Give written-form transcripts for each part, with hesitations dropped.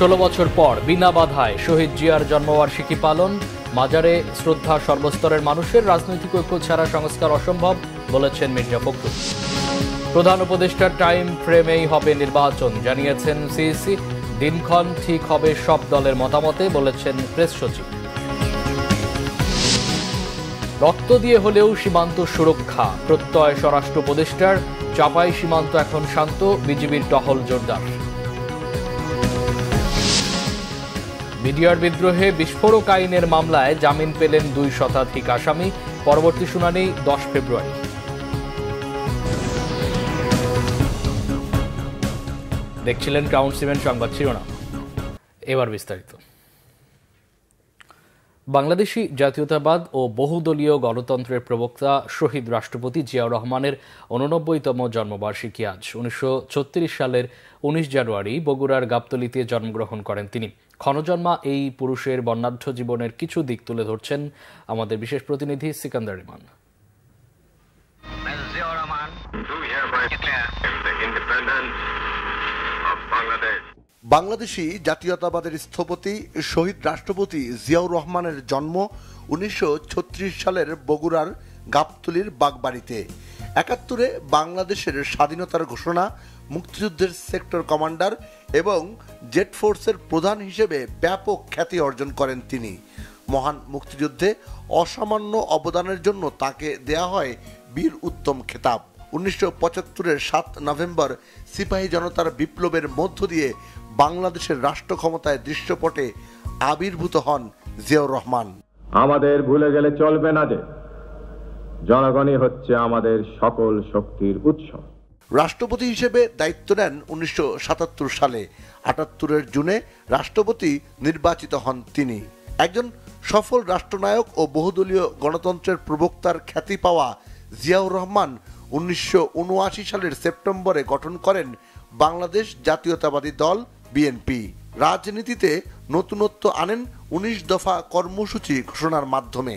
16 বছর পর বিনা বাধায় শহীদ জিয়ার জন্মবার্ষিকী পালন, মাজারে শ্রদ্ধা সর্বস্তরের মানুষের। রাজনৈতিক ঐক্য ছাড়া সংস্কার অসম্ভব বলেছেন মির্জা ফখরুল। প্রধান উপদেষ্টার টাইম ফ্রেমেই হবে নির্বাচন জানিয়েছেন সিইসি। দিনক্ষণ ঠিক হবে সব দলের মতামতে বলেছেন প্রেস সচিব। রক্ত দিয়ে হলেও সীমান্ত সুরক্ষা প্রত্যয় স্বরাষ্ট্র উপদেষ্টার। চাপাই সীমান্ত এখন শান্ত, বিজিবির টহল জোরদার। বিডিআর বিদ্রোহে বিস্ফোরক আইনের মামলায় জামিন পেলেন 2 শতাধিক আসামি। পরবর্তী শুনানি 10 ফেব্রুয়ারি। দেখছিলেন ক্রাউন সিমেন্ট সংবাদ শিরোনাম, এবার বিস্তারিত। বাংলাদেশি জাতীয়তাবাদ ও বহুদলীয় গণতন্ত্রের প্রবক্তা শহীদ রাষ্ট্রপতি জিয়াউর রহমানের 89তম জন্মবার্ষিকী আজ। 1936 সালের 19 জানুয়ারি বগুড়ার গাবতলীতে জন্মগ্রহণ করেন তিনি। ক্ষণজন্মা এই পুরুষের বর্ণাঢ্য জীবনের কিছু দিক তুলে ধরছেন আমাদের বিশেষ প্রতিনিধি সিকান্দার রিমান। বাংলাদেশি জাতীয়তাবাদের স্থপতি শহীদ রাষ্ট্রপতি জিয়াউর রহমানের জন্ম 1936 সালের বগুড়ার গাবতলীর বাগবাড়িতে। 71-এ বাংলাদেশের স্বাধীনতার ঘোষণা, মুক্তিযুদ্ধের সেক্টর কমান্ডার এবং জেট ফোর্সের প্রধান হিসেবে ব্যাপক খ্যাতি অর্জন করেন তিনি। মহান মুক্তিযুদ্ধে অসামান্য অবদানের জন্য তাকে দেয়া হয় বীর উত্তম খেতাব। 1975-এর 7 নভেম্বর সিপাহী জনতার বিপ্লবের মধ্য দিয়ে বাংলাদেশের রাষ্ট্র ক্ষমতায় দৃশ্যপটে আবির্ভূত হন জিয়াউর রহমান। আমাদের ভুলে গেলে চলবে না যে জনগণই হচ্ছে আমাদের সকল শক্তির উৎস। রাষ্ট্রপতি হিসেবে দায়িত্ব নেন 1977 সালে। 78-এর জুনে রাষ্ট্রপতি নির্বাচিত হন তিনি। একজন সফল রাষ্ট্রনায়ক ও বহুদলীয় গণতন্ত্রের প্রবক্তার খ্যাতি পাওয়া জিয়াউর রহমান 1979 সালের সেপ্টেম্বরে গঠন করেন বাংলাদেশ জাতীয়তাবাদী দল বিএনপি। রাজনীতিতে নতুনত্ব আনেন 19 দফা কর্মসূচি ঘোষণার মাধ্যমে।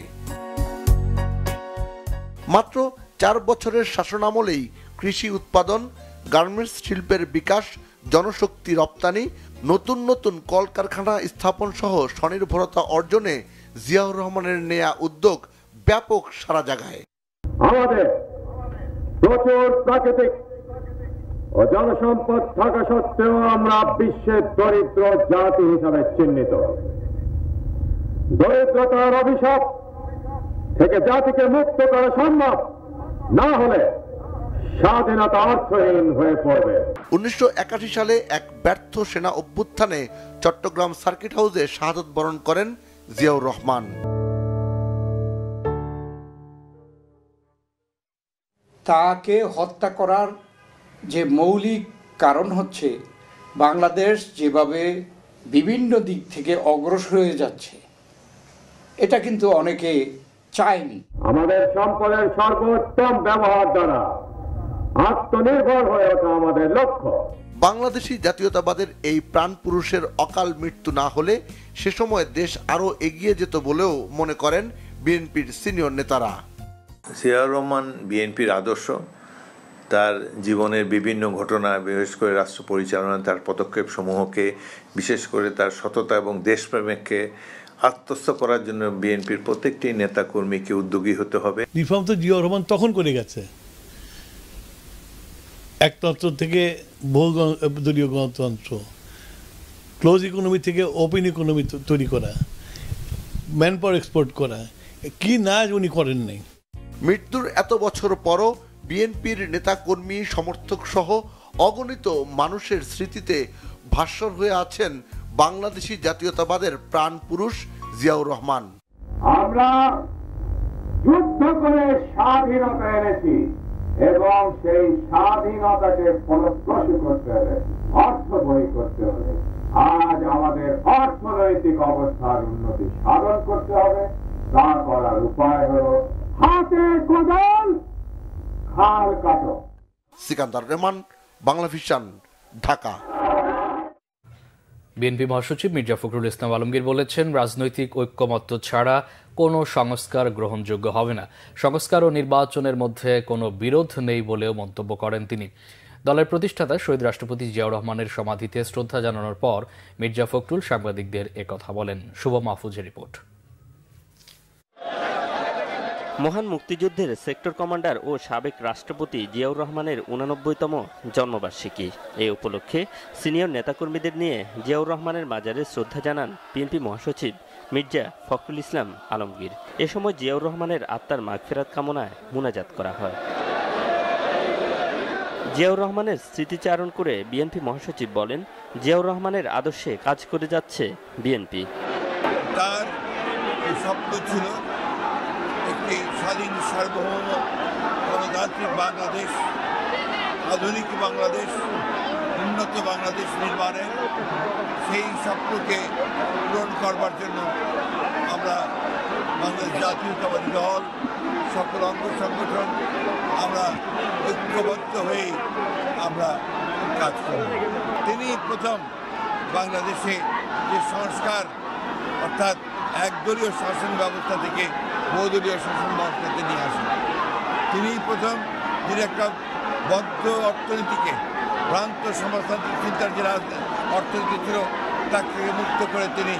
মাত্র 4 বছরের শাসনামলেই কৃষি উৎপাদন, গার্মেন্টস শিল্পের বিকাশ, জনশক্তি রপ্তানি, নতুন নতুন কলকারখানা স্থাপন সহ স্বনির্ভরতা অর্জনে জিয়াউর রহমানের নেয়া উদ্যোগ ব্যাপক সাড়া জাগায়। আমাদের প্রচুর প্রাকৃতিক ও জনসম্পদ থাকা সত্ত্বেও আমরা বিশ্বের দরিদ্র জাতি হিসাবে চিহ্নিত। দরিদ্রতার অভিশাপ থেকে জাতিকে মুক্ত করা সম্ভব না হলে স্বাধীনতা অর্থহীন হয়ে পড়বে। 1981 সালে এক ব্যর্থ সেনা অভ্যুত্থানে চট্টগ্রাম সার্কিট হাউসে শাহাদত বরণ করেন জিয়াউর রহমান। তাকে হত্যা করার যে মৌলিক কারণ হচ্ছে বাংলাদেশ যেভাবে বিভিন্ন দিক থেকে অগ্রসর হয়ে যাচ্ছে, এটা কিন্তু অনেকে চায়নি। আমাদের সম্পদের সর্বোত্তম ব্যবহার দ্বারা আত্মনির্ভর হয়ে ওঠা আমাদের লক্ষ্য। বাংলাদেশি জাতীয়তাবাদের এই প্রাণ পুরুষের অকাল মৃত্যু না হলে সে সময় দেশ আরো এগিয়ে যেত বলেও মনে করেন বিএনপির সিনিয়র নেতারা। জিয়াউর রহমান বিএনপির আদর্শ, তার জীবনের বিভিন্ন ঘটনা, বিশেষ করে রাষ্ট্র পরিচালনা, তার পদক্ষেপ সমূহকে, বিশেষ করে তার সততা এবং দেশপ্রেমিককে আত্মস্থ করার জন্য বিএনপির প্রত্যেকটি নেতা কর্মীকে উদ্যোগী হতে হবে। রিফর্ম তো জিয়াউর রহমান তখন করে গেছে, একতন্ত্র থেকে বহুদলীয় গণতন্ত্র, ক্লোজ ইকোনমি থেকে ওপেন ইকোনমি তৈরি করা, ম্যান পাওয়ার এক্সপোর্ট করা, কি না উনি করেন নাই। মৃত্যুর এত বছর পরও বিএনপির নেতাকর্মী, সমর্থক সহ অগণিত মানুষের স্মৃতিতে ভাস্বর হয়ে আছেন বাংলাদেশি জাতীয়তাবাদের প্রাণ পুরুষ জিয়াউর রহমান। আমরা যুদ্ধ করে স্বাধীনতা এনেছি এবং সেই স্বাধীনতাকে ফলপ্রসূ করতে হবে, অর্থবহী করতে হবে। আজ আমাদের অর্থনৈতিক অবস্থার উন্নতি সাধন করতে হবে। তা করার উপায় হল হাতে কোদাল, খাল কাটো। সিকান্দার রহমান, বাংলা ভিশন, ঢাকা। বিএনপি মহাসচিব মির্জা ফখরুল ইসলাম আলমগীর বলেছেন, রাজনৈতিক ঐক্যমত্য ছাড়া কোনো সংস্কার গ্রহণযোগ্য হবে না। সংস্কার ও নির্বাচনের মধ্যে কোনো বিরোধ নেই বলেও মন্তব্য করেন তিনি। দলের প্রতিষ্ঠাতা শহীদ রাষ্ট্রপতি জিয়াউর রহমানের সমাধিতে শ্রদ্ধা জানানোর পর মির্জা ফখরুল সাংবাদিকদের একথা বলেন। শুভ মাহফুজের রিপোর্ট। মহান মুক্তিযুদ্ধের সেক্টর কমান্ডার ও সাবেক রাষ্ট্রপতি জিয়াউর রহমানের 89তম জন্মবার্ষিকী। এই উপলক্ষে সিনিয়র নেতাকর্মীদের নিয়ে জিয়াউর রহমানের মাজারে শ্রদ্ধা জানান বিএনপি মহাসচিব মির্জা ফখরুল ইসলাম আলমগীর। এ সময় জিয়াউর রহমানের আত্মার মাগফিরাত কামনায় মুনাজাত করা হয়। জিয়াউর রহমানের স্মৃতিচারণ করে বিএনপি মহাসচিব বলেন, জিয়াউর রহমানের আদর্শে কাজ করে যাচ্ছে বিএনপি। তার স্বপ্ন ছিল একটি স্বাধীন সার্বভৌম গণতান্ত্রিক বাংলাদেশ, আধুনিক বাংলাদেশ, উন্নত বাংলাদেশ নির্মাণের। সেই স্বপ্নকে পূরণ করবার জন্য আমরা বাংলাদেশ জাতীয়তাবাদী দল, সকল অঙ্গ সংগঠন আমরা ঐক্যবদ্ধ হয়ে আমরা কাজ করব। তিনি প্রথম বাংলাদেশে যে সংস্কার অর্থাৎ একদলীয় শাসন ব্যবস্থা থেকে বহুদলীয় শাসন ব্যবস্থাতে নিয়ে আসেন। তিনি প্রথম যিনি একটা বদ্ধ অর্থনীতিকে, ভ্রান্ত সমাজতান্ত্রিক চিন্তার যে অর্থনীতি ছিল তাকে মুক্ত করে তিনি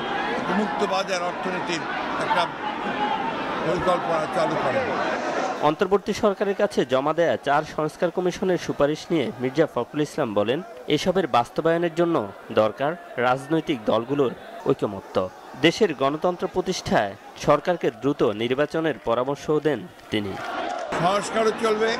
মুক্ত বাজার অর্থনীতির একটা পরিকল্পনা চালু করেন। অন্তর্বর্তী সরকারের কাছে জমা দেয়া 4 সংস্কার কমিশনের সুপারিশ নিয়ে মির্জা ফখরুল ইসলাম বলেন, এসবের বাস্তবায়নের জন্য দরকার রাজনৈতিক দলগুলোর ঐকমত্য। দেশের গণতন্ত্র প্রতিষ্ঠায় সরকারকে দ্রুত নির্বাচনের পরামর্শও দেন তিনি। সংস্কারও চলবে,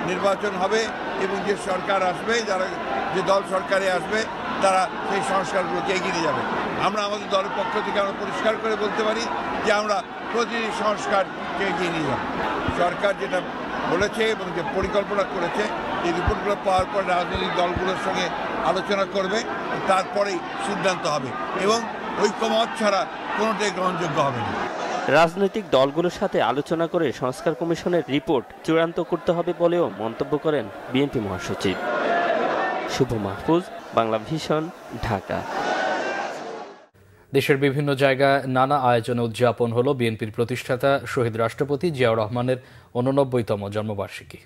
নির্বাচন হবে এবং যে সরকার আসবে, যারা যে দল সরকারে আসবে তারা সেই সংস্কারগুলোকে এগিয়ে নিয়ে যাবে। আমরা আমাদের দলের পক্ষ থেকে আমরা পরিষ্কার করে বলতে পারি যে আমরা প্রতিটি সংস্কারকে এগিয়ে নিয়ে যাব। সরকার যেটা বলেছে এবং যে পরিকল্পনা করেছে এই রিপোর্টগুলো পাওয়ার পর রাজনৈতিক দলগুলোর সঙ্গে আলোচনা করবে, তারপরেই সিদ্ধান্ত হবে এবং ঐক্যমত ছাড়া কোনোটাই গ্রহণযোগ্য হবে না। রাজনৈতিক দলগুলোর সাথে আলোচনা করে সংস্কার কমিশনের রিপোর্ট চূড়ান্ত করতে হবে বলেও মন্তব্য করেন বিএনপি মহাসচিব। শুভ মাহফুজ, বাংলা ভিশন, ঢাকা। দেশের বিভিন্ন জায়গায় নানা আয়োজনে উদযাপন হলো বিএনপির প্রতিষ্ঠাতা শহীদ রাষ্ট্রপতি জিয়াউর রহমানের 89তম জন্মবার্ষিকী।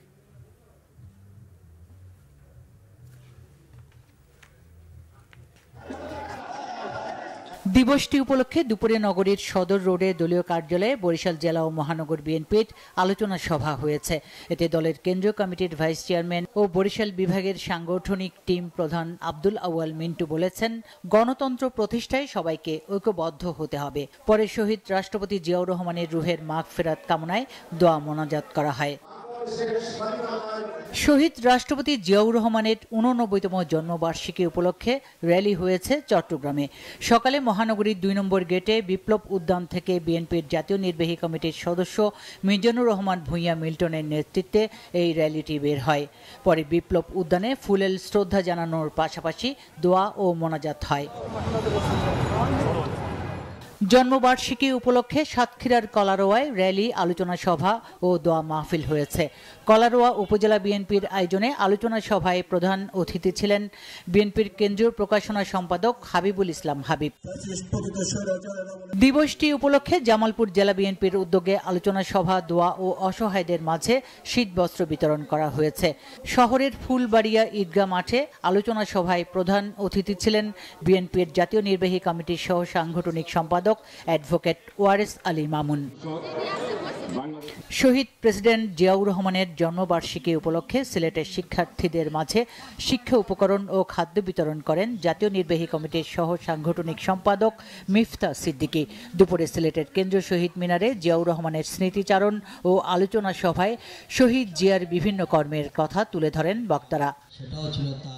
দিবসটি উপলক্ষে দুপুরে নগরীর সদর রোডে দলীয় কার্যালয়ে বরিশাল জেলা ও মহানগর বিএনপির আলোচনা সভা হয়েছে। এতে দলের কেন্দ্রীয় কমিটির ভাইস চেয়ারম্যান ও বরিশাল বিভাগের সাংগঠনিক টিম প্রধান আব্দুল আউয়াল মিন্টু বলেছেন, গণতন্ত্র প্রতিষ্ঠায় সবাইকে ঐক্যবদ্ধ হতে হবে। পরে শহীদ রাষ্ট্রপতি জিয়াউর রহমানের রুহের মাগফিরাত কামনায় দোয়া মোনাজাত করা হয়। শহীদ রাষ্ট্রপতি জিয়াউর রহমানের 89তম জন্মবার্ষিকী উপলক্ষে র্যালি হয়েছে চট্টগ্রামে। সকালে মহানগরীর 2 নম্বর গেটে বিপ্লব উদ্যান থেকে বিএনপির জাতীয় নির্বাহী কমিটির সদস্য মিজানুর রহমান ভূঁইয়া মিল্টনের নেতৃত্বে এই র্যালিটি বের হয়। পরে বিপ্লব উদ্যানে ফুলেল শ্রদ্ধা জানানোর পাশাপাশি দোয়া ও মোনাজাত হয়। জন্মবার্ষিকী উপলক্ষে সাতক্ষীরার কলারোয়ায় র্যালি, আলোচনা সভা ও দোয়া মাহফিল হয়েছে। কলারোয়া উপজেলা বিএনপির আয়োজনে আলোচনা সভায় প্রধান অতিথি ছিলেন বিএনপির কেন্দ্রীয় প্রকাশনা সম্পাদক হাবিবুল ইসলাম হাবিব। দিবসটি উপলক্ষে জামালপুর জেলা বিএনপির উদ্যোগে আলোচনা সভা, দোয়া ও অসহায়দের মাঝে শীতবস্ত্র বিতরণ করা হয়েছে। শহরের ফুলবাড়িয়া ঈদগাহ মাঠে আলোচনা সভায় প্রধান অতিথি ছিলেন বিএনপির জাতীয় নির্বাহী কমিটির সহ সাংগঠনিক সম্পাদক অ্যাডভোকেট ওয়ারেস আলী মামুন। শহীদ প্রেসিডেন্ট জিয়াউর রহমানের জন্মবার্ষিকী উপলক্ষে সিলেটের শিক্ষার্থীদের মাঝে শিক্ষা উপকরণ ও খাদ্য বিতরণ করেন জাতীয় নির্বাহী কমিটির সহ সাংগঠনিক সম্পাদক মিফতা সিদ্দিকী। দুপুরে সিলেটের কেন্দ্রীয় শহীদ মিনারে জিয়াউর রহমানের স্মৃতিচারণ ও আলোচনা সভায় শহীদ জিয়ার বিভিন্ন কর্মের কথা তুলে ধরেন বক্তারা।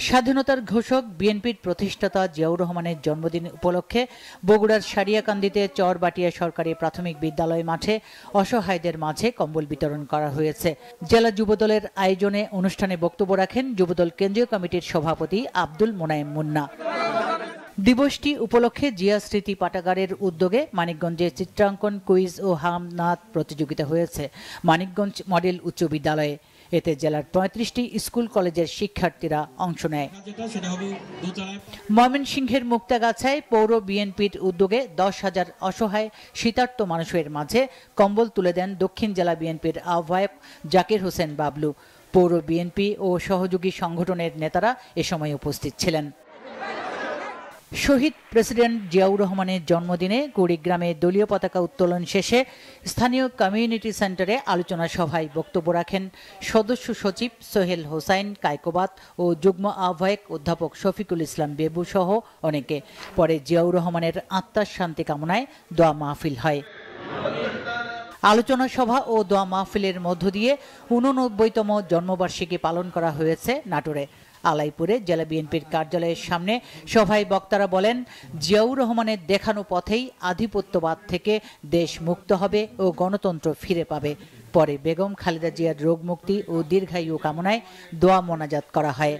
স্বাধীনতার ঘোষক বিএনপির প্রতিষ্ঠাতা জিয়াউর রহমানের জন্মদিন উপলক্ষে বগুড়ার সারিয়াকান্দিতে চরবাটিয়া সরকারি প্রাথমিক বিদ্যালয় মাঠে অসহায়দের মাঝে কম্বল বিতরণ করা হয়েছে। জেলা যুবদলের আয়োজনে অনুষ্ঠানে বক্তব্য রাখেন যুবদল কেন্দ্রীয় কমিটির সভাপতি আব্দুল মোনায়েম মুন্না। দিবসটি উপলক্ষে জিয়া স্মৃতি পাঠাগারের উদ্যোগে মানিকগঞ্জে চিত্রাঙ্কন, কুইজ ও হামনাদ প্রতিযোগিতা হয়েছে মানিকগঞ্জ মডেল উচ্চ বিদ্যালয়ে। এতে জেলার 35টি স্কুল কলেজের শিক্ষার্থীরা অংশ নেয়। ময়মনসিংহের মুক্তাগাছায় পৌর বিএনপির উদ্যোগে 10,000 অসহায় শীতার্ত মানুষের মাঝে কম্বল তুলে দেন দক্ষিণ জেলা বিএনপির আহ্বায়ক জাকির হোসেন বাবলু। পৌর বিএনপি ও সহযোগী সংগঠনের নেতারা এ সময় উপস্থিত ছিলেন। শহীদ প্রেসিডেন্ট জিয়াউর রহমানের জন্মদিনে কুড়িগ্রামে দলীয় পতাকা উত্তোলন শেষে স্থানীয় কমিউনিটি সেন্টারে আলোচনা সভায় বক্তব্য রাখেন সদস্য সচিব সোহেল হোসাইন কায়কোবাদ ও যুগ্ম আহ্বায়ক অধ্যাপক শফিকুল ইসলাম বেবু সহ অনেকে। পরে জিয়াউর রহমানের আত্মার শান্তি কামনায় দোয়া মাহফিল হয়। আলোচনা সভা ও দোয়া মাহফিলের মধ্য দিয়ে 89তম জন্মবার্ষিকী পালন করা হয়েছে নাটোরে। আলাইপুরে জেলা বিএনপির কার্যালয়ের সামনে সভায় বক্তারা বলেন, জিয়াউর রহমানের দেখানো পথেই আধিপত্যবাদ থেকে দেশ মুক্ত হবে ও গণতন্ত্র ফিরে পাবে। পরে বেগম খালেদা জিয়ার রোগ মুক্তি ও দীর্ঘায়ু কামনায় দোয়া মোনাজাত করা হয়।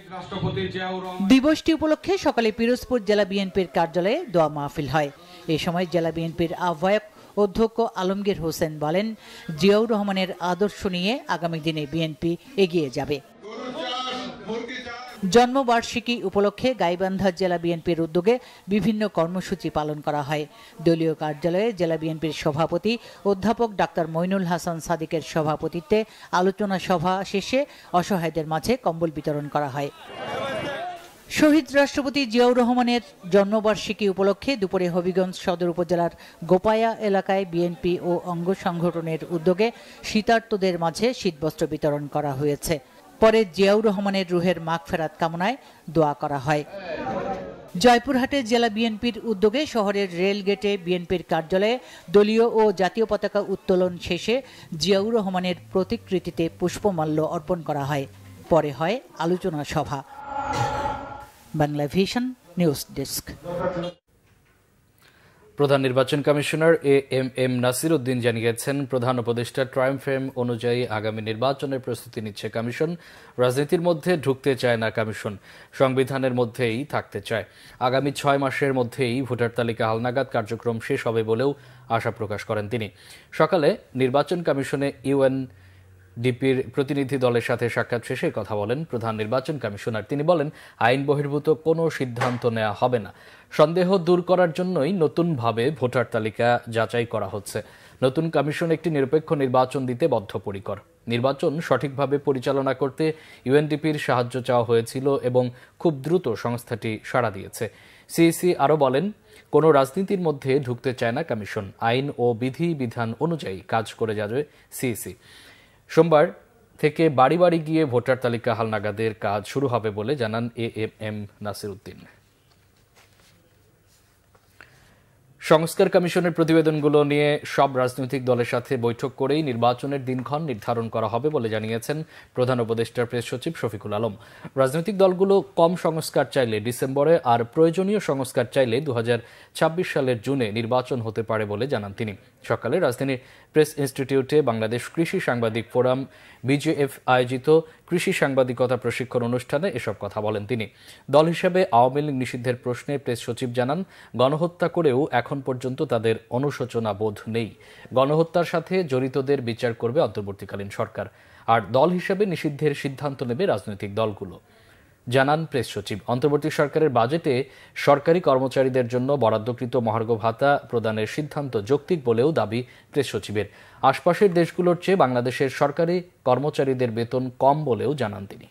দিবসটি উপলক্ষে সকালে পিরোজপুর জেলা বিএনপির কার্যালয়ে দোয়া মাহফিল হয়। এ সময় জেলা বিএনপির আহ্বায়ক অধ্যক্ষ আলমগীর হোসেন বলেন, জিয়াউর রহমানের আদর্শ নিয়ে আগামী দিনে বিএনপি এগিয়ে যাবে। জন্মবার্ষিকী উপলক্ষে গাইবান্ধা জেলা বিএনপির উদ্যোগে বিভিন্ন কর্মসূচি পালন করা হয়। দলীয় কার্যালয়ে জেলা বিএনপির সভাপতি অধ্যাপক ডাক্তার মইনুল হাসান সাদিকের সভাপতিত্বে আলোচনা সভা শেষে অসহায়দের মাঝে কম্বল বিতরণ করা হয়। শহীদ রাষ্ট্রপতি জিয়াউর রহমানের জন্মবার্ষিকী উপলক্ষে দুপুরে হবিগঞ্জ সদর উপজেলার গোপায়া এলাকায় বিএনপি ও অঙ্গ সংগঠনের উদ্যোগে শীতার্তদের মাঝে শীতবস্ত্র বিতরণ করা হয়েছে। পরে জিয়াউর রহমানের রুহের মাগফেরাত কামনায় দোয়া করা হয়। জয়পুরহাটে জেলা বিএনপির উদ্যোগে শহরের রেল গেটে বিএনপির কার্যালয়ে দলীয় ও জাতীয় পতাকা উত্তোলন শেষে জিয়াউর রহমানের প্রতিকৃতিতে পুষ্পমাল্য অর্পণ করা হয়। পরে হয় আলোচনা সভা। Bangla Vision news desk. প্রধান নির্বাচন কমিশনার এএমএম নাসির উদ্দিন জানিয়েছেন, প্রধান উপদেষ্টা টাইম ফ্রেম অনুযায়ী আগামী নির্বাচনের প্রস্তুতি নিচ্ছে কমিশন। রাজনীতির মধ্যে ঢুকতে চায় না কমিশন, সংবিধানের মধ্যেই থাকতে চায়। আগামী 6 মাসের মধ্যেই ভোটার তালিকা হালনাগাদ কার্যক্রম শেষ হবে বলেও আশা প্রকাশ করেন তিনি। সকালে নির্বাচন কমিশনে ইউএনডিপির প্রতিনিধি দলের সাথে সাক্ষাৎ শেষে কথা বলেন প্রধান নির্বাচন কমিশনার। তিনি বলেন, আইন বহির্ভূত কোনো সিদ্ধান্ত নেওয়া হবে না। সন্দেহ দূর করার জন্যই নতুনভাবে ভোটার তালিকা যাচাই করা হচ্ছে। নতুন কমিশন একটি নিরপেক্ষ নির্বাচন দিতে বদ্ধপরিকর। নির্বাচন সঠিকভাবে পরিচালনা করতে ইউএনডিপির সাহায্য চাওয়া হয়েছিল এবং খুব দ্রুত সংস্থাটি সাড়া দিয়েছে। সিইসি আরও বলেন, কোনো রাজনীতির মধ্যে ঢুকতে চায় না কমিশন। আইন ও বিধিবিধান অনুযায়ী কাজ করে যাবে সিইসি। সোমবার থেকে বাড়ি বাড়ি গিয়ে ভোটার তালিকা হালনাগাদের কাজ শুরু হবে বলে জানান এএমএম নাসির উদ্দিন। সংস্কার কমিশনের প্রতিবেদনগুলো নিয়ে সব রাজনৈতিক দলের সাথে বৈঠক করেই নির্বাচনের দিনক্ষণ নির্ধারণ করা হবে বলে জানিয়েছেন প্রধান উপদেষ্টার প্রেস সচিব শফিকুল আলম। রাজনৈতিক দলগুলো কম সংস্কার চাইলে ডিসেম্বরে আর প্রয়োজনীয় সংস্কার চাইলে 2026 সালের জুনে নির্বাচন হতে পারে বলে জানান তিনি। সকালে রাজধানীর প্রেস ইনস্টিটিউটে বাংলাদেশ কৃষি সাংবাদিক ফোরাম বিজেএফ আয়োজিত কৃষি সাংবাদিকতা প্রশিক্ষণ অনুষ্ঠানে এসব কথা বলেন তিনি। দল হিসেবে আওয়ামী লীগ নিষিদ্ধের প্রশ্নে প্রেস সচিব জানান, গণহত্যা করেও এখন পর্যন্ত তাদের অনুশোচনা বোধ নেই। গণহত্যার সাথে জড়িতদের বিচার করবে অন্তর্বর্তীকালীন সরকার, আর দল হিসেবে নিষিদ্ধের সিদ্ধান্ত নেবে রাজনৈতিক দলগুলো, জানান প্রেস সচিব। অন্তর্বর্তী সরকারের বাজেটে সরকারি কর্মচারীদের জন্য বরাদ্দকৃত মহার্ঘ ভাতা প্রদানের সিদ্ধান্ত যৌক্তিক বলেও দাবি প্রেস সচিবের। আশপাশের দেশগুলোর চেয়ে বাংলাদেশের সরকারি কর্মচারীদের বেতন কম বলেও জানান তিনি।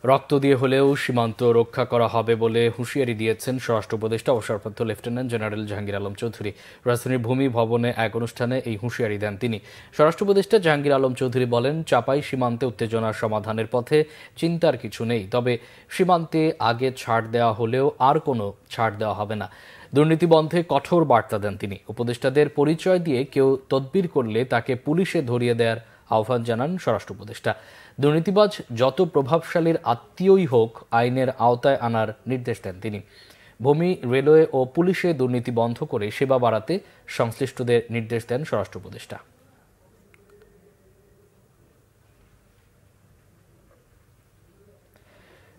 রক্ত দিয়ে হলেও সীমান্ত রক্ষা করা হবে বলে হুঁশিয়ারি দিয়েছেন স্বরাষ্ট্র উপদেষ্টা অবসরপ্রাপ্ত লেফটেন্যান্ট জেনারেল জাহাঙ্গীর আলম চৌধুরী। রাজধানীর ভূমি ভবনে এক অনুষ্ঠানে এই হুঁশিয়ারি দেন তিনি। স্বরাষ্ট্র উপদেষ্টা জাহাঙ্গীর আলম চৌধুরী বলেন, চাপাই সীমান্তে উত্তেজনার সমাধানের পথে চিন্তার কিছু নেই, তবে সীমান্তে আগে ছাড় দেওয়া হলেও আর কোনো ছাড় দেওয়া হবে না। দুর্নীতি বন্ধে কঠোর বার্তা দেন তিনি। উপদেষ্টাদের পরিচয় দিয়ে কেউ তদবির করলে তাকে পুলিশে ধরিয়ে দেওয়ার আহ্বান জানান স্বরাষ্ট্র উপদেষ্টা। দুর্নীতিবাজ যত প্রভাবশালীর আত্মীয়ই হোক, আইনের আওতায় আনার নির্দেশ দেন তিনি। ভূমি, রেলওয়ে ও পুলিশে দুর্নীতি বন্ধ করে সেবা বাড়াতে সংশ্লিষ্টদের নির্দেশ দেন স্বরাষ্ট্র উপদেষ্টা।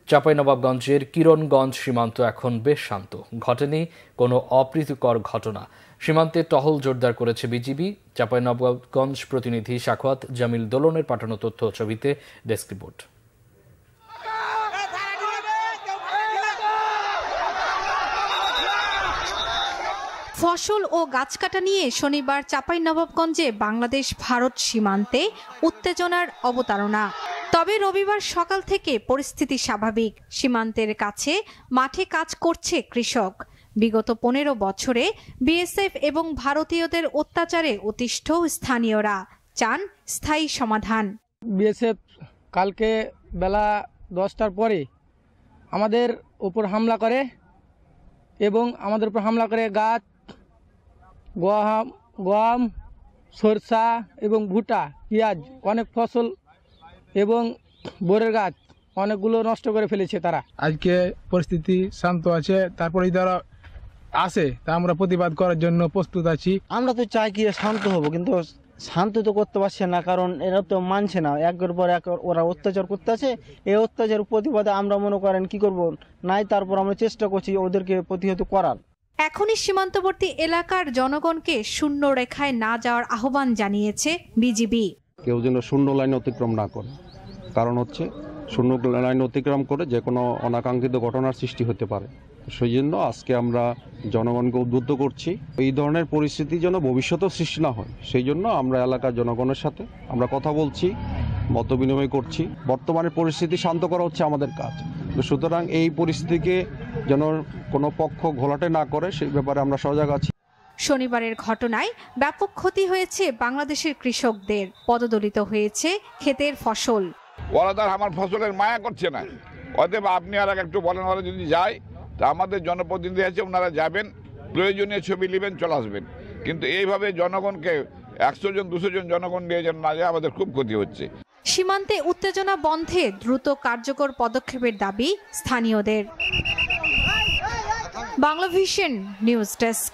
চাঁপাইনবাবগঞ্জের কিরণগঞ্জ সীমান্ত এখন বেশ শান্ত, ঘটেনি কোনো অপ্রীতিকর ঘটনা। সীমান্তে টহল জোরদার করেছে বিজিবি। চাঁপাইনবাবগঞ্জ প্রতিনিধি সাখাওয়াত জামিল দোলনের পাঠানো তথ্য ছবিতে ডেস্ক রিপোর্ট। ফসল ও গাছ কাটা নিয়ে শনিবার চাঁপাইনবাবগঞ্জে বাংলাদেশ ভারত সীমান্তে উত্তেজনার অবতারণা। তবে রবিবার সকাল থেকে পরিস্থিতি স্বাভাবিক। সীমান্তের কাছে মাঠে কাজ করছে কৃষক। বিগত 15 বছরে বিএসএফ এবং ভারতীয়দের অত্যাচারে অতিষ্ঠ স্থানীয়রা চান স্থায়ী সমাধান। বিএসএফ কালকে বেলা 10টার পরে আমাদের উপর হামলা করে এবং আমাদের উপর হামলা করে গাছ, গম, সরষা এবং ভুট্টা, পেঁয়াজ, অনেক ফসল এবং বোরের গাছ অনেকগুলো নষ্ট করে ফেলেছে তারা। আজকে পরিস্থিতি শান্ত আছে, তারপরে যারা আসে তা আমরা প্রতিবাদ করার জন্য প্রস্তুত আছি। আমরা তো চাই কি শান্ত হব, কিন্তু শান্ত তো করতে পারছে না, কারণ এরা তো মানছে না। একের পর এক ওরা অত্যাচার করতে আছে। এই অত্যাচার প্রতিবাদে আমরা মনে করেন কি করব নাই, তারপর আমরা চেষ্টা করছি ওদেরকে প্রতিহত করার। এখনই সীমান্তবর্তী এলাকার জনগণকে শূন্য রেখায় না যাওয়ার আহ্বান জানিয়েছে বিজিবি। কেউ যেন শূন্য লাইন অতিক্রম না করে, কারণ হচ্ছে শূন্য লাইন অতিক্রম করে যে কোনো অনাকাঙ্ক্ষিত ঘটনার সৃষ্টি হতে পারে। সেই জন্য আজকে আমরা জনগণকে উদ্বুদ্ধ করছি এই ধরনের পরিস্থিতি যেন ভবিষ্যতেও সৃষ্টি না হয়। সেই জন্য আমরা এলাকার জনগণের সাথে আমরা কথা বলছি, মত বিনিময় করছি। বর্তমানে পরিস্থিতি শান্ত করা হচ্ছে আমাদের কাজ। সুতরাং এই পরিস্থিতিকে যেন কোনো পক্ষ ঘোলাটে না করে সেই ব্যাপারে আমরা সজাগ আছি। শনিবারের ঘটনায় ব্যাপক ক্ষতি হয়েছে বাংলাদেশের কৃষকদের। পদদলিত হয়েছে ক্ষেতের ফসল। ওরা তার আমার ফসলের মায়া করছে না। অতএব আপনি আর একটু বলেন, ওরা যদি যায় তা আমাদের জনপ্রতিনিধি আছে, ওনারা যাবেন, প্রয়োজনীয় ছবি নেবেন, চলে আসবেন। কিন্তু এইভাবে জনগণকে 100 জন 200 জন জনগণ নিয়ে যেন না যায়, আমাদের খুব ক্ষতি হচ্ছে। সীমান্তে উত্তেজনা বন্ধে দ্রুত কার্যকর পদক্ষেপের দাবি স্থানীয়দের। Banglavision news desk.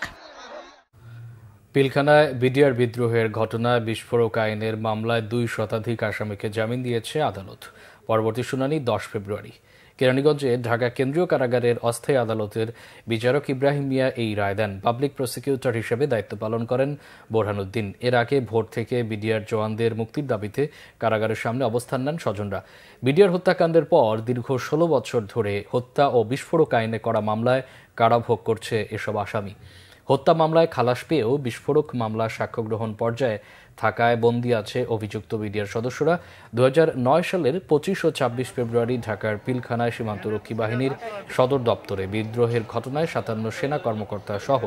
পিলখানায় বিডিআর বিদ্রোহের ঘটনায় বিস্ফোরক আইনের মামলায় 2 শতাধিক আসামিকে জামিন দিয়েছে আদালত। পরবর্তী শুনানি 10 ফেব্রুয়ারি। কেরানীগঞ্জে ঢাকা কেন্দ্রীয় কারাগারের অস্থায়ী আদালতের বিচারক ইব্রাহিম মিয়া এই রায় দেন। পাবলিক প্রসিকিউটর হিসেবে দায়িত্ব পালন করেন বোরহানুদ্দিন। এর আগে ভোর থেকে বিডিআর জওয়ানদের মুক্তির দাবিতে কারাগারের সামনে অবস্থান নেন স্বজনরা। বিডিআর হত্যাকাণ্ডের পর দীর্ঘ 16 বছর ধরে হত্যা ও বিস্ফোরক আইনে করা মামলায় কারাভোগ করছে এসব আসামি। হত্যা মামলায় খালাস পেয়েও বিস্ফোরক মামলা সাক্ষ্য গ্রহণ পর্যায়ে থাকায় বন্দী আছে অভিযুক্ত বিডিআর সদস্যরা। 2009 সালের 25 ও 26 ফেব্রুয়ারি ঢাকার পিলখানায় সীমান্তরক্ষী বাহিনীর সদর দপ্তরে বিদ্রোহের ঘটনায় 57 সেনা কর্মকর্তা সহ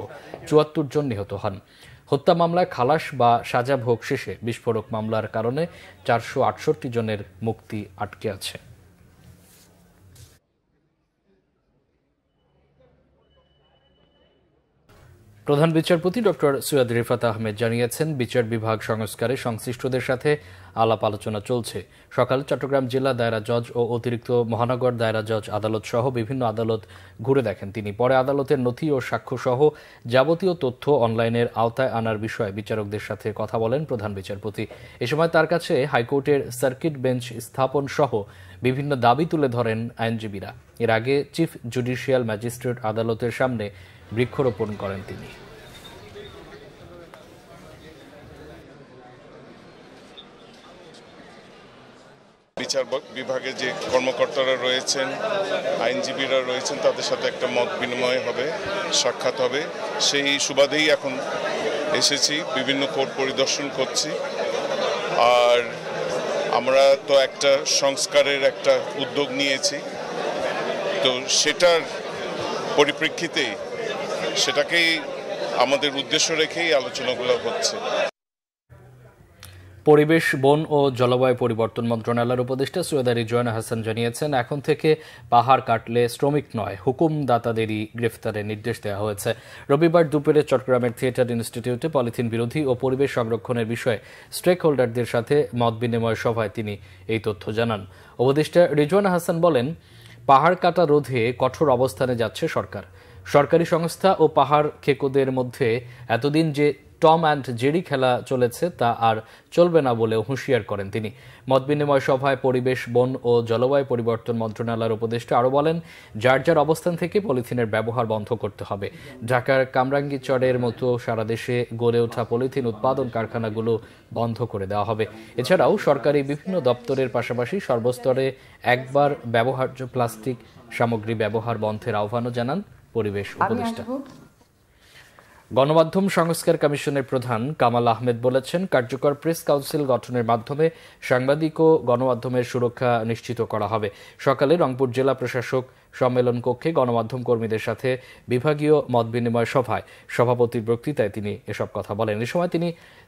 74 জন নিহত হন। হত্যা মামলায় খালাস বা সাজা ভোগ শেষে বিস্ফোরক মামলার কারণে 468 জনের মুক্তি আটকে আছে। প্রধান বিচারপতি ডক্টর সৈয়দ রিফাত আহমেদ জানিয়েছেন, বিচার বিভাগ সংস্কারে সংশ্লিষ্টদের সাথে আলাপ আলোচনা চলছে। সকালে চট্টগ্রাম জেলা দায়রা জজ ও অতিরিক্ত মহানগর দায়রা জজ আদালত সহ বিভিন্ন আদালত ঘুরে দেখেন তিনি। পরে আদালতের নথি ও সাক্ষ্য সহ যাবতীয় তথ্য অনলাইনের আওতায় আনার বিষয়ে বিচারকদের সাথে কথা বলেন প্রধান বিচারপতি। এ সময় তার কাছে হাইকোর্টের সার্কিট বেঞ্চ স্থাপন সহ বিভিন্ন দাবি তুলে ধরেন আইনজীবীরা। এর আগে চিফ জুডিশিয়াল ম্যাজিস্ট্রেট আদালতের সামনে বৃক্ষরোপণ করেন তিনি। বিচার বিভাগে যে কর্মকর্তারা রয়েছেন, আইনজীবীরা রয়েছেন, তাদের সাথে একটা মত বিনিময় হবে, সাক্ষাৎ হবে। সেই সুবাদেই এখন এসেছি, বিভিন্ন কোর্ট পরিদর্শন করছি। আর আমরা তো একটা সংস্কারের একটা উদ্যোগ নিয়েছি, তো সেটার পরিপ্রেক্ষিতে সেটাকেই আমাদের উদ্দেশ্য রেখেই আলোচনাগুলো হচ্ছে। পরিবেশ, বন ও জলবায়ু পরিবর্তন মন্ত্রণালয়ের উপদেষ্টা সৈয়দা রিজওয়ানা হাসান জানিয়েছেন, এখন থেকে পাহাড় কাটলে শ্রমিক নয়, হুকুমদাতাদেরই গ্রেফতারের নির্দেশ দেওয়া হয়েছে। রবিবার দুপুরে চট্টগ্রামের থিয়েটার ইনস্টিটিউটে পলিথিন বিরোধী ও পরিবেশ সংরক্ষণের বিষয়ে স্টেক হোল্ডারদের সাথে মত বিনিময় সভায় তিনি এই তথ্য জানান। উপদেষ্টা রিজওয়ানা হাসান বলেন, পাহাড় কাটা রোধে কঠোর অবস্থানে যাচ্ছে সরকার। সরকারি সংস্থা ও পাহাড় খেকোদের মধ্যে এতদিন যে টম অ্যান্ড জেরি খেলা চলেছে তা আর চলবে না বলেও হুঁশিয়ার করেন তিনি। মতবিনিময় সভায় পরিবেশ, বন ও জলবায়ু পরিবর্তন মন্ত্রণালয়ের উপদেষ্টা আরও বলেন, যার যার অবস্থান থেকে পলিথিনের ব্যবহার বন্ধ করতে হবে। ঢাকার কামরাঙ্গীরচরের মতো সারা দেশে গড়ে ওঠা পলিথিন উৎপাদন কারখানাগুলো বন্ধ করে দেওয়া হবে। এছাড়াও সরকারি বিভিন্ন দপ্তরের পাশাপাশি সর্বস্তরে একবার ব্যবহার্য প্লাস্টিক সামগ্রী ব্যবহার বন্ধের আহ্বানও জানান পরিবেশ উপদেষ্টা। গণমাধ্যম সংস্কার কমিশনের প্রধান কামাল আহমেদ বলেছেন, কার্যকর প্রেস কাউন্সিল গঠনের মাধ্যমে সাংবাদিক ও গণমাধ্যমের সুরক্ষা নিশ্চিত করা হবে। সকালে রংপুর জেলা প্রশাসক সম্মেলন কক্ষে গণমাধ্যম কর্মীদের সাথে বিভাগীয় মতবিনিময় সভায় সভাপতির বক্তৃতায় তিনি এসব কথা বলেন। এ সময় তিনি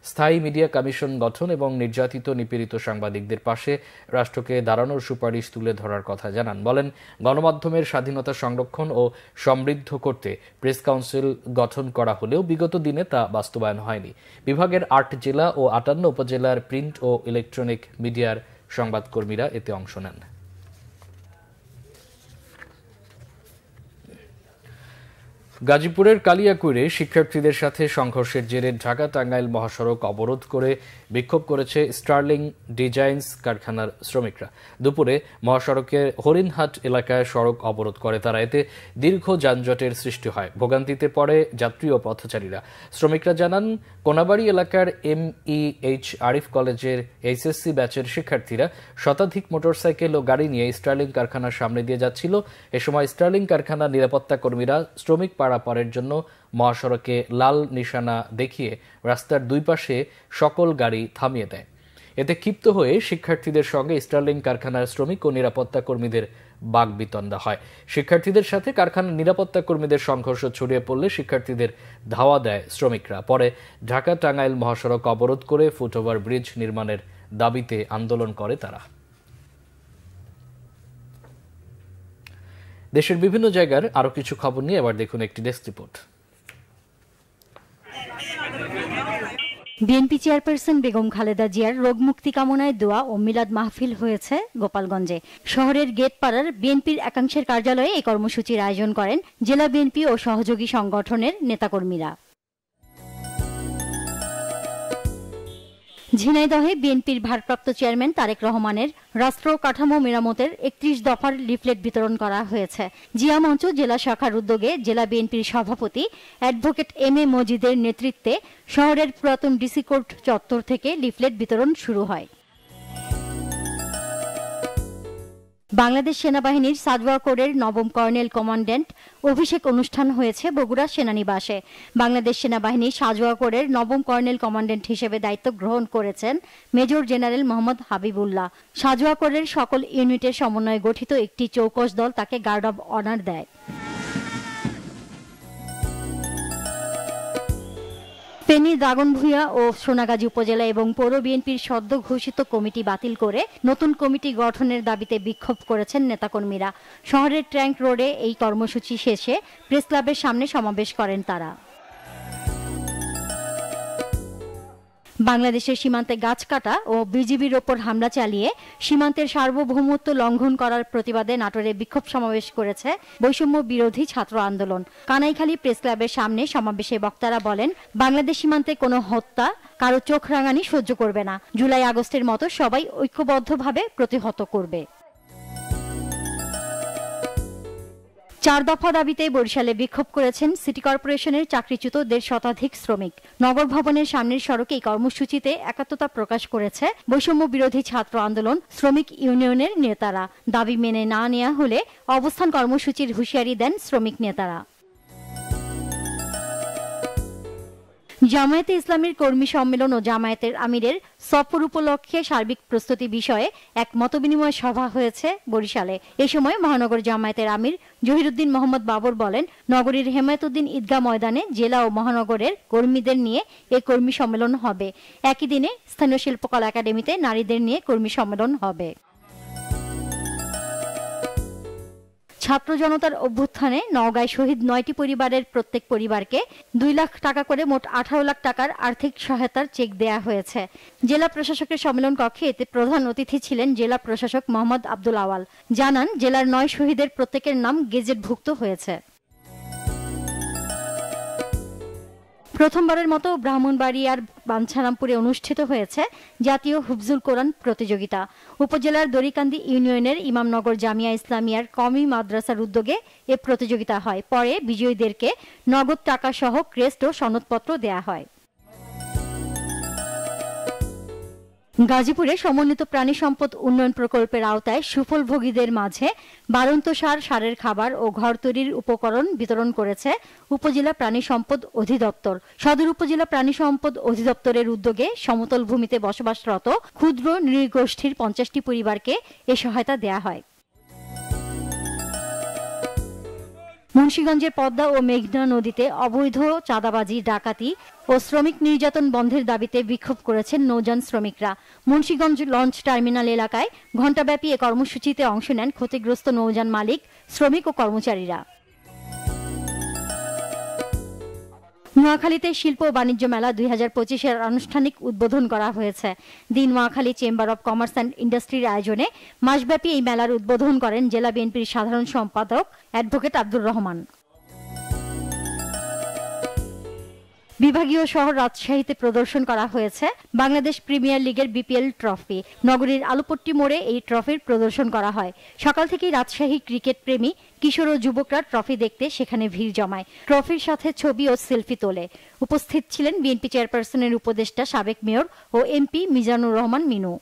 স্থায়ী মিডিয়া কমিশন গঠন এবং নির্যাতিত নিপীড়িত সাংবাদিকদের পাশে রাষ্ট্রকে দাঁড়ানোর সুপারিশ তুলে ধরার কথা জানান। বলেন, গণমাধ্যমের স্বাধীনতা সংরক্ষণ ও সমৃদ্ধ করতে প্রেস কাউন্সিল গঠন করা হলেও বিগত দিনে তা বাস্তবায়ন হয়নি। বিভাগের ৮ জেলা ও ৫৮ উপজেলার প্রিন্ট ও ইলেকট্রনিক মিডিয়ার সংবাদকর্মীরা এতে অংশ নেন। গাজীপুরের কালিয়াকৈরে শিক্ষার্থীদের সাথে সংঘর্ষের জেরে ঢাকা টাঙ্গাইল মহাসড়ক অবরোধ করে বিক্ষোভ করেছে স্টার্লিং ডিজাইনস কারখানার শ্রমিকরা। দুপুরে মহাসড়কের হরিণহাট এলাকায় সড়ক অবরোধ করে তারা। এতে দীর্ঘ যানজটের সৃষ্টি হয়, ভোগান্তিতে পড়ে যাত্রী ও পথচারীরা। শ্রমিকরা জানান, কোনাবাড়ি এলাকার MEH আরিফ কলেজের HSC ব্যাচের শিক্ষার্থীরা শতাধিক মোটরসাইকেল ও গাড়ি নিয়ে স্টার্লিং কারখানার সামনে দিয়ে যাচ্ছিল। এ সময় স্টার্লিং কারখানার নিরাপত্তা কর্মীরা শ্রমিক পারাপারের জন্য মহাসড়কে লাল নিশানা দেখিয়ে রাস্তার দুই পাশে সকল গাড়ি থামিয়ে দেয়। এতে ক্ষিপ্ত হয়ে শিক্ষার্থীদের সঙ্গে স্টার্লিং কারখানার শ্রমিক ও নিরাপত্তা কর্মীদের বাকবিতণ্ডা হয়। শিক্ষার্থীদের সাথে কারখানার নিরাপত্তা কর্মীদের সংঘর্ষ ছড়িয়ে পড়লে শিক্ষার্থীদের ধাওয়া দেয় শ্রমিকরা। পরে ঢাকা টাঙ্গাইল মহাসড়ক অবরোধ করে ফুটওভার ব্রিজ নির্মাণের দাবিতে আন্দোলন করে তারা। দেশের বিভিন্ন জায়গার আরো কিছু খবর নিয়ে এবার দেখুন একটি desk report. BNP chairperson Begum Khaleda জিয়ার রোগমুক্তি কামনায় দোয়া ও মিলাদ মাহফিল হয়েছে গোপালগঞ্জে। শহরের গেটপাড়ার বিএনপির একাংশের কার্যালয়ে এই কর্মসূচির আয়োজন করেন জেলা বিএনপি ও সহযোগী সংগঠনের নেতাকর্মীরা। ঝিনাইদহে বিএনপির ভারপ্রাপ্ত চেয়ারম্যান তারেক রহমানের রাষ্ট্র কাঠামো মেরামতের 31 দফার লিফলেট বিতরণ করা হয়েছে। জিয়া মঞ্চ জেলা শাখার উদ্যোগে জেলা বিএনপির সভাপতি অ্যাডভোকেট MA মজিদের নেতৃত্বে শহরের পুরাতন ডিসি কোর্ট চত্বর থেকে লিফলেট বিতরণ শুরু হয়। বাংলাদেশ সেনাবাহিনীর সাদওয়া কোরের নবম কর্নেল কমান্ড্যান্ট অভিষেক অনুষ্ঠান হয়েছে বগুড়া সেনানিবাসে। বাংলাদেশ সেনাবাহিনীর সাদওয়া কোরের নবম কর্নেল কমান্ড্যান্ট হিসেবে দায়িত্ব গ্রহণ করেছেন মেজর জেনারেল মোহাম্মদ হাবিবুল্লাহ। সাদওয়া কোরের সকল ইউনিটের সমন্বয়ে গঠিত একটি চৌকস দল তাকে গার্ড অব অনার দেয়। ফেনী, দাগনভূঞা ও সোনাগাজী উপজেলা এবং পৌর বিএনপির সদ্য ঘোষিত কমিটি বাতিল করে নতুন কমিটি গঠনের দাবিতে বিক্ষোভ করেছেন নেতাকর্মীরা। শহরের ট্যাঙ্ক রোডে এই কর্মসূচি শেষে প্রেস ক্লাবের সামনে সমাবেশ করেন তারা। বাংলাদেশের সীমান্তে গাছ কাটা ও বিজিবির ওপর হামলা চালিয়ে সীমান্তের সার্বভৌমত্ব লঙ্ঘন করার প্রতিবাদে নাটোরে বিক্ষোভ সমাবেশ করেছে বৈষম্য বিরোধী ছাত্র আন্দোলন। কানাইখালী প্রেস ক্লাবের সামনে সমাবেশে বক্তারা বলেন, বাংলাদেশ সীমান্তে কোনো হত্যা, কারো চোখ রাঙানি সহ্য করবে না। জুলাই আগস্টের মতো সবাই ঐক্যবদ্ধভাবে প্রতিহত করবে। 4 দফা দাবিতে বরিশালে বিক্ষোভ করেছেন সিটি কর্পোরেশনের চাকরিচ্যুত 1.5 শতাধিক শ্রমিক। নগর ভবনের সামনের সড়কে এই কর্মসূচিতে একাত্মতা প্রকাশ করেছে বৈষম্য বিরোধী ছাত্র আন্দোলন শ্রমিক ইউনিয়নের নেতারা। দাবি মেনে না নেওয়া হলে অবস্থান কর্মসূচির হুঁশিয়ারি দেন শ্রমিক নেতারা। জামায়াতে ইসলামীর কর্মী সম্মেলন ও জামায়াতের আমিরের সফর উপলক্ষে সার্বিক প্রস্তুতি বিষয়ে এক মতবিনিময় সভা হয়েছে বরিশালে। এ সময় মহানগর জামায়াতের আমির জহিরুদ্দিন মোহাম্মদ বাবর বলেন, নগরীর হেমায়েতুদ্দিন ঈদগাহ ময়দানে জেলা ও মহানগরের কর্মীদের নিয়ে এ কর্মী সম্মেলন হবে। একই দিনে স্থানীয় শিল্পকলা একাডেমিতে নারীদের নিয়ে কর্মী সম্মেলন হবে। ছাত্র জনতার অভ্যুত্থানে নওগাঁয় শহীদ 9টি পরিবারের প্রত্যেক পরিবারকে 2 লাখ টাকা করে মোট 18 লাখ টাকার আর্থিক সহায়তার চেক দেয়া হয়েছে। জেলা প্রশাসকের সম্মেলন কক্ষে এতে প্রধান অতিথি ছিলেন জেলা প্রশাসক মোহাম্মদ আব্দুল আওয়াল। জানান, জেলার 9 শহীদের প্রত্যেকের নাম গেজেটভুক্ত হয়েছে। প্রথমবারের মতো ব্রাহ্মণবাড়িয়ার বাঞ্ছারামপুরে অনুষ্ঠিত হয়েছে জাতীয় হুফজুল কোরআন প্রতিযোগিতা। উপজেলার দড়িকান্দি ইউনিয়নের ইমামনগর জামিয়া ইসলামিয়ার কওমি মাদ্রাসার উদ্যোগে এ প্রতিযোগিতা হয়। পরে বিজয়ীদেরকে নগদ টাকা সহ ক্রেস্ট ও সনদপত্র দেয়া হয়। গাজীপুরে সমন্বিত প্রাণী সম্পদ উন্নয়ন প্রকল্পের আওতায় সুফলভোগীদের মাঝে বাড়ন্ত সার, সারের খাবার ও ঘর তৈরির উপকরণ বিতরণ করেছে উপজেলা প্রাণী সম্পদ অধিদপ্তর। সদর উপজেলা প্রাণী সম্পদ অধিদপ্তরের উদ্যোগে সমতল ভূমিতে বসবাসরত ক্ষুদ্র নৃগোষ্ঠীর 50টি পরিবারকে এ সহায়তা দেয়া হয়। মুন্সিগঞ্জের পদ্মা ও মেঘনা নদীতে অবৈধ চাঁদাবাজি, ডাকাতি ও শ্রমিক নির্যাতন বন্ধের দাবিতে বিক্ষোভ করেছেন নৌযান শ্রমিকরা। মুন্সিগঞ্জ লঞ্চ টার্মিনাল এলাকায় ঘণ্টাব্যাপী এ কর্মসূচিতে অংশ নেন ক্ষতিগ্রস্ত নৌযান মালিক, শ্রমিক ও কর্মচারীরা। নোয়াখালীতে শিল্প ও বাণিজ্য মেলা 2025-এর আনুষ্ঠানিক উদ্বোধন করা হয়েছে। দিন Noakhali chamber of commerce and ইন্ডাস্ট্রির আয়োজনে মাসব্যাপী এই মেলার উদ্বোধন করেন জেলা বিএনপির সাধারণ সম্পাদক অ্যাডভোকেট আব্দুর রহমান। বিভাগীয় শহর রাজশাহীতে প্রদর্শন করা হয়েছে বাংলাদেশ প্রিমিয়ার লিগের বিপিএল ট্রফি। নগরীর আলুপট্টি মোড়ে এই ট্রফির প্রদর্শন করা হয়। সকাল থেকেই রাজশাহী ক্রিকেট প্রেমী কিশোর ও যুবকরা ট্রফি দেখতে সেখানে ভিড় জমায়। ট্রফির সাথে ছবি ও সেলফি তোলে। উপস্থিত ছিলেন বিএনপি চেয়ারপারসনের উপদেষ্টা সাবেক মেয়র ও এমপি মিজানুর রহমান মিনু।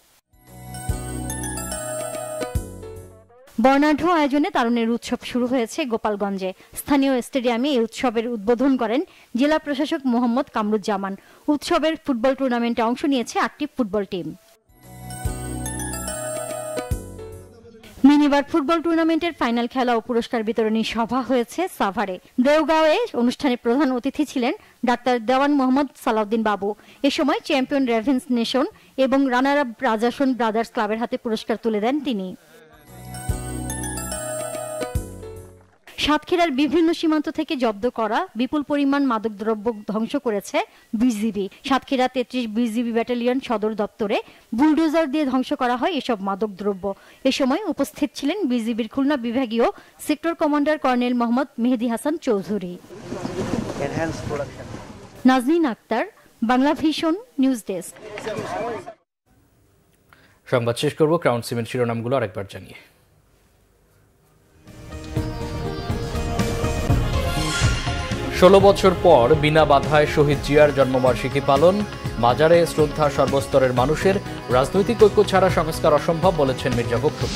বর্ণাঢ্য আয়োজনে তারুণের উৎসব শুরু হয়েছে গোপালগঞ্জে। স্থানীয় স্টেডিয়ামে এই উৎসবের উদ্বোধন করেন জেলা প্রশাসক মোহাম্মদ কামরুজ্জামান। উৎসবের ফুটবল টুর্নামেন্টে অংশ নিয়েছে 8টি ফুটবল টিম। মিনিবার ফুটবল টুর্নামেন্টের ফাইনাল খেলা ও পুরস্কার বিতরণী সভা হয়েছে সাভারে। দেওগাঁওয়ে অনুষ্ঠানে প্রধান অতিথি ছিলেন ডাক্তার দেওয়ান মোহাম্মদ সালাউদ্দিন বাবু। এ সময় চ্যাম্পিয়ন রেভেন্স নেশন এবং রানার আপ রাজাসন ব্রাদার্স ক্লাবের হাতে পুরস্কার তুলে দেন তিনি। সাতক্ষীরার বিভিন্ন সীমান্ত থেকে জব্দ করা বিপুল পরিমাণ মাদকদ্রব্য ধ্বংস করেছে বিজিবি। সাতক্ষীরা 33 বিজিবি ব্যাটালিয়ন সদর দপ্তরে বুলডোজার দিয়ে ধ্বংস করা হয় এসব মাদকদ্রব্য। এ সময় উপস্থিত ছিলেন বিজিবির খুলনা বিভাগীয় sector commander colonel Mohammad Mehedi Hasan Chowdhury. Naznin Akter, Bangla Vision news desk. সংবাদ শেষ করব ক্রাউন সিমেন্ট শিরোনামগুলো আরেকবার জানিয়ে। 16 বছর পর বিনা বাধায় শহীদ জিয়ার জন্মবার্ষিকী পালন, মাজারে শ্রদ্ধা সর্বস্তরের মানুষের, রাজনৈতিক ঐক্য ছাড়া সংস্কার অসম্ভব বলেছেন মির্জা ফখরুল।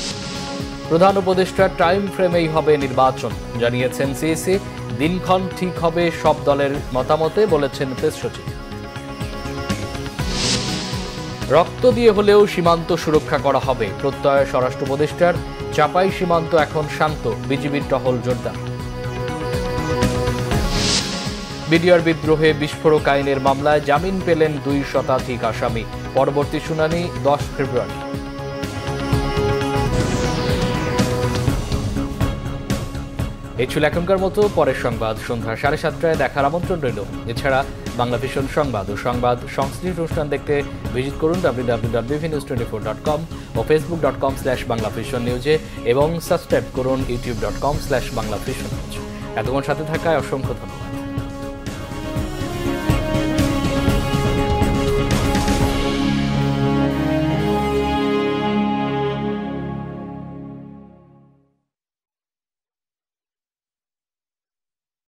প্রধান উপদেষ্টার টাইম ফ্রেমেই হবে নির্বাচন জানিয়েছেন সিইসি। দিনক্ষণ ঠিক হবে সব দলের মতামতে বলেছেন প্রেস সচিব। রক্ত দিয়ে হলেও সীমান্ত সুরক্ষা করা হবে প্রত্যয় স্বরাষ্ট্র উপদেষ্টার। চাপাই সীমান্ত এখন শান্ত, বিজিবির টহল জোরদার। বিডিআর বিদ্রোহে বিস্ফোরক আইনের মামলায় জামিন পেলেন 2 শতাধিক আসামি। পরবর্তী শুনানি 10 ফেব্রুয়ারি। এই ছিল এখনকার মতো। পরের সংবাদ সন্ধ্যা 7:30টায় দেখার আমন্ত্রণ রইল। এছাড়া বাংলা ভিশন সংবাদ ও সংবাদ সংশ্লিষ্ট অনুষ্ঠান দেখতে ভিজিট করুন www.bvnews24.com ও facebook.com/banglavisionnews এবং সাবস্ক্রাইব করুন youtube.com/banglavisionnews। এতক্ষণ সাথে থাকায় অসংখ্য ধন্যবাদ।